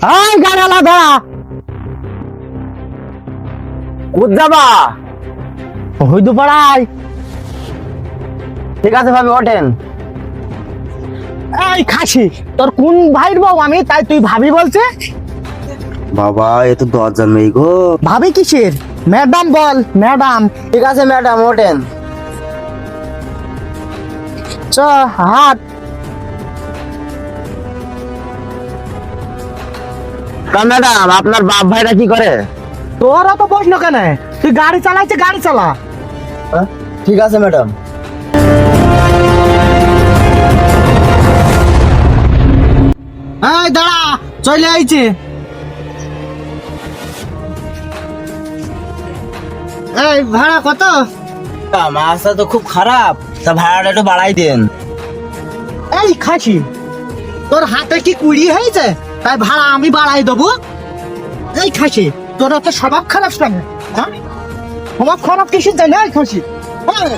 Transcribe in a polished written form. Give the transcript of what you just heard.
এই গাড়ালা দাঁড়া, কোথ যাবা? হইদু পাড়ায়। ঠিক আছে ভাবি, ওঠেন। এই খাসি, তোর কোন ভাইয়ের বউ আমি, তাই তুই ভাবি বলছে? বাবা এ তো দরজার মেয়ে গো। ভাবি কিসের? ম্যাডাম বল, ম্যাডাম। ঠিক আছে ম্যাডাম, ওঠেন। চ হাট। ম্যাডাম আপনার বাপ ভাইরা কি করে? তোরা তো প্রশ্ন কেন? তুই গাড়ি চালাইছে, গাড়ি চালা। ঠিক আছে ম্যাডাম। এই দাঁড়া, চলে আইছে। এই ভাড়া কত? মাছটা তো খুব খারাপ, তা ভাড়াটা একটু বাড়াই দেন। এই খাসি, তোর হাতে কি কুড়ি হয়েছে তাই ভাড়া আমি বাড়াই দেবো? এই খাসি, তোর তো স্বভাব খারাপ কেন? হ্যাঁ, স্বভাব খারাপ কিসের জানে? এই খাসি, হ্যাঁ